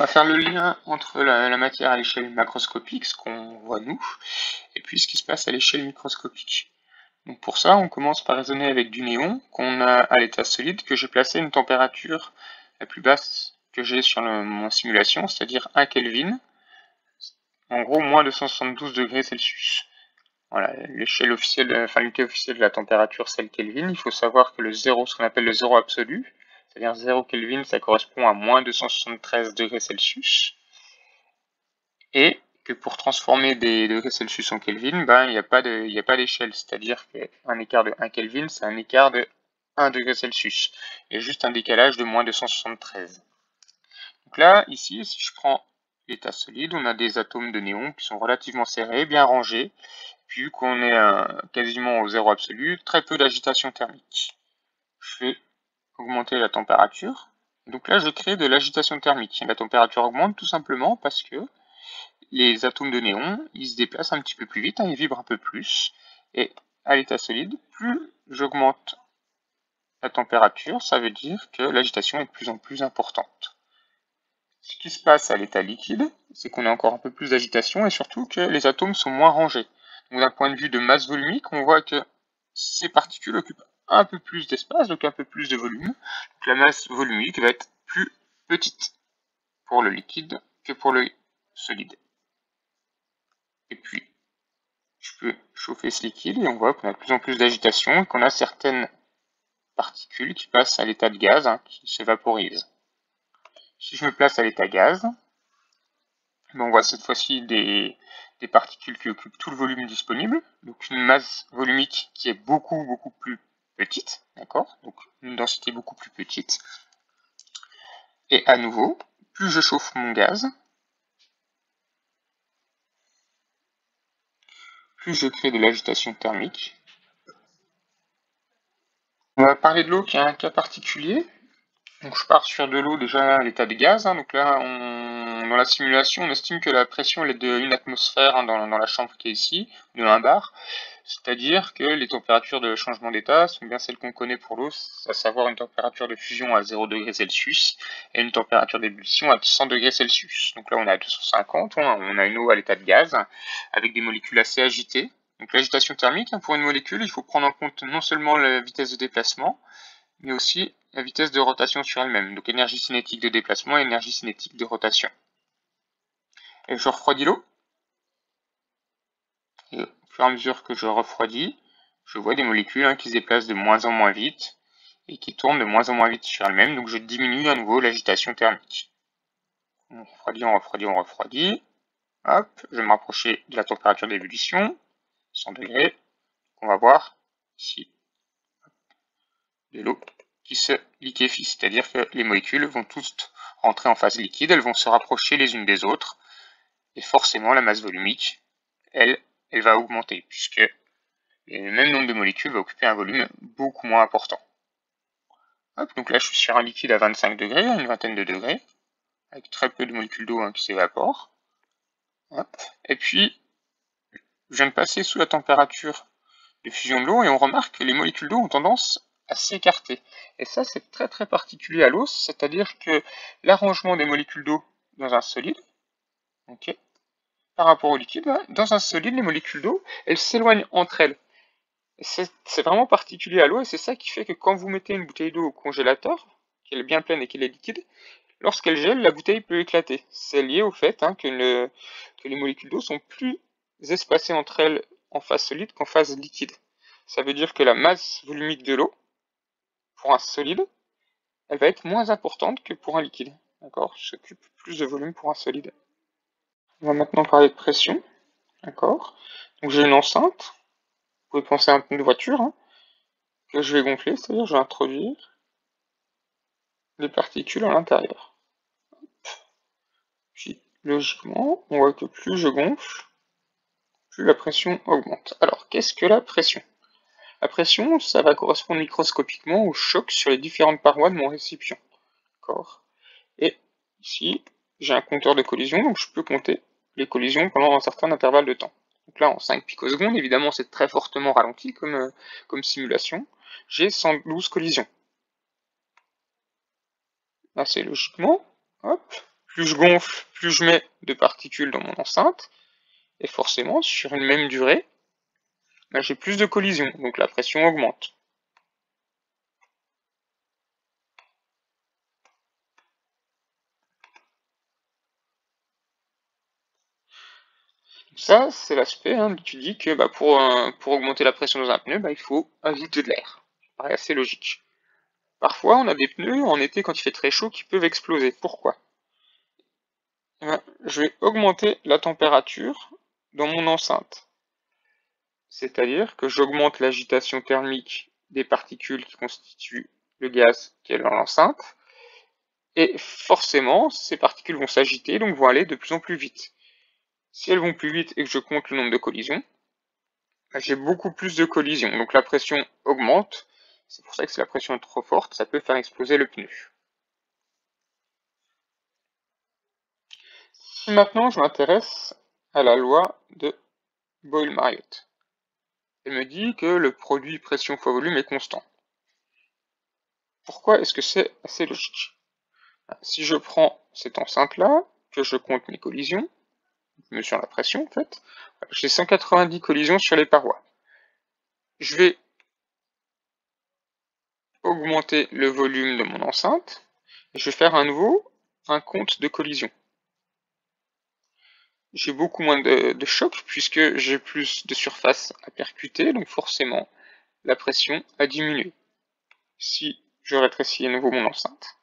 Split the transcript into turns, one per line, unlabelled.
va faire le lien entre la matière à l'échelle macroscopique, ce qu'on voit nous, et puis ce qui se passe à l'échelle microscopique. Donc pour ça, on commence par raisonner avec du néon qu'on a à l'état solide, que j'ai placé à une température la plus basse que j'ai sur mon simulation, c'est-à-dire 1 Kelvin, en gros moins 272 degrés Celsius. Voilà, l'échelle officielle, l'unité officielle de la température, c'est le Kelvin. Il faut savoir que le zéro, ce qu'on appelle le zéro absolu, c'est-à-dire 0 Kelvin, ça correspond à moins 273 degrés Celsius. Et que pour transformer des degrés Celsius en Kelvin, il n'y a pas d'échelle. C'est-à-dire qu'un écart de 1 Kelvin, c'est un écart de 1 degré Celsius. Et juste un décalage de moins 273. Donc là, ici, si je prends l'état solide, on a des atomes de néon qui sont relativement serrés, bien rangés. Puis vu qu'on est quasiment au zéro absolu, très peu d'agitation thermique. Je vais augmenter la température. Donc là, je crée de l'agitation thermique. La température augmente tout simplement parce que les atomes de néon, ils se déplacent un petit peu plus vite, ils vibrent un peu plus. Et à l'état solide, plus j'augmente la température, ça veut dire que l'agitation est de plus en plus importante. Ce qui se passe à l'état liquide, c'est qu'on a encore un peu plus d'agitation et surtout que les atomes sont moins rangés. Donc d'un point de vue de masse volumique, on voit que ces particules occupent un peu plus d'espace, donc un peu plus de volume. Donc la masse volumique va être plus petite pour le liquide que pour le solide. Et puis, je peux chauffer ce liquide et on voit qu'on a de plus en plus d'agitation et qu'on a certaines particules qui passent à l'état de gaz, qui se vaporisent. Si je me place à l'état gaz, on voit cette fois-ci des particules qui occupent tout le volume disponible, donc une masse volumique qui est beaucoup plus petite, d'accord, donc une densité beaucoup plus petite. Et à nouveau, plus je chauffe mon gaz, plus je crée de l'agitation thermique. On va parler de l'eau qui est un cas particulier. Donc je pars sur de l'eau déjà à l'état de gaz. Donc là, dans la simulation, on estime que la pression elle est de 1 atmosphère dans la chambre qui est ici, de 1 bar. C'est-à-dire que les températures de changement d'état sont bien celles qu'on connaît pour l'eau, à savoir une température de fusion à 0 degrés Celsius et une température d'ébullition à 100 degrés Celsius. Donc là, on est à 250, on a une eau à l'état de gaz avec des molécules assez agitées. Donc l'agitation thermique, pour une molécule, il faut prendre en compte non seulement la vitesse de déplacement, mais aussi la vitesse de rotation sur elle-même. Donc énergie cinétique de déplacement et énergie cinétique de rotation. Et je refroidis l'eau. Et au fur et à mesure que je refroidis, je vois des molécules qui se déplacent de moins en moins vite et qui tournent de moins en moins vite sur elles-mêmes. Donc je diminue à nouveau l'agitation thermique. On refroidit, on refroidit, on refroidit. Hop, je vais me rapprocher de la température d'ébullition, 100 degrés. On va voir ici de l'eau qui se liquéfie, c'est-à-dire que les molécules vont toutes rentrer en phase liquide, elles vont se rapprocher les unes des autres, et forcément la masse volumique, elle va augmenter, puisque le même nombre de molécules va occuper un volume beaucoup moins important. Hop, donc là je suis sur un liquide à 25 degrés, à une vingtaine de degrés, avec très peu de molécules d'eau qui s'évaporent. Et puis, je viens de passer sous la température de fusion de l'eau, et on remarque que les molécules d'eau ont tendance à s'écarter. Et ça, c'est très particulier à l'eau, c'est-à-dire que l'arrangement des molécules d'eau dans un solide, par rapport au liquide, dans un solide, les molécules d'eau, elles s'éloignent entre elles. C'est vraiment particulier à l'eau, et c'est ça qui fait que quand vous mettez une bouteille d'eau au congélateur, qu'elle est bien pleine et qu'elle est liquide, lorsqu'elle gèle, la bouteille peut éclater. C'est lié au fait que les molécules d'eau sont plus espacées entre elles en phase solide qu'en phase liquide. Ça veut dire que la masse volumique de l'eau, pour un solide, elle va être moins importante que pour un liquide. D'accord ? S'occupe plus de volume pour un solide. On va maintenant parler de pression. D'accord ? Donc j'ai une enceinte. Vous pouvez penser à une voiture que je vais gonfler, c'est-à-dire je vais introduire des particules à l'intérieur. Puis logiquement, on voit que plus je gonfle, plus la pression augmente. Alors qu'est-ce que la pression ? La pression, ça va correspondre microscopiquement au choc sur les différentes parois de mon récipient. D'accord ? Et ici, j'ai un compteur de collision, donc je peux compter les collisions pendant un certain intervalle de temps. Donc là, en 5 picosecondes, évidemment, c'est très fortement ralenti comme simulation. J'ai 112 collisions. Là, c'est logiquement, hop, plus je gonfle, plus je mets de particules dans mon enceinte, et forcément, sur une même durée, bah, j'ai plus de collisions, donc la pression augmente. Ça, c'est l'aspect, hein, tu dis que bah, pour augmenter la pression dans un pneu, bah, il faut ajouter de l'air. Ça paraît assez logique. Parfois, on a des pneus en été quand il fait très chaud qui peuvent exploser. Pourquoi? Eh ben, je vais augmenter la température dans mon enceinte. C'est-à-dire que j'augmente l'agitation thermique des particules qui constituent le gaz qui est dans l'enceinte. Et forcément, ces particules vont s'agiter, donc vont aller de plus en plus vite. Si elles vont plus vite et que je compte le nombre de collisions, j'ai beaucoup plus de collisions. Donc la pression augmente. C'est pour ça que si la pression est trop forte, ça peut faire exploser le pneu. Si maintenant je m'intéresse à la loi de Boyle-Mariotte, elle me dit que le produit pression fois volume est constant. Pourquoi est-ce que c'est assez logique? Si je prends cette enceinte-là, que je compte mes collisions, je mesure la pression en fait, j'ai 190 collisions sur les parois. Je vais augmenter le volume de mon enceinte, et je vais faire à nouveau un compte de collisions. J'ai beaucoup moins de choc puisque j'ai plus de surface à percuter, donc forcément la pression a diminué. Si je rétrécis à nouveau mon enceinte,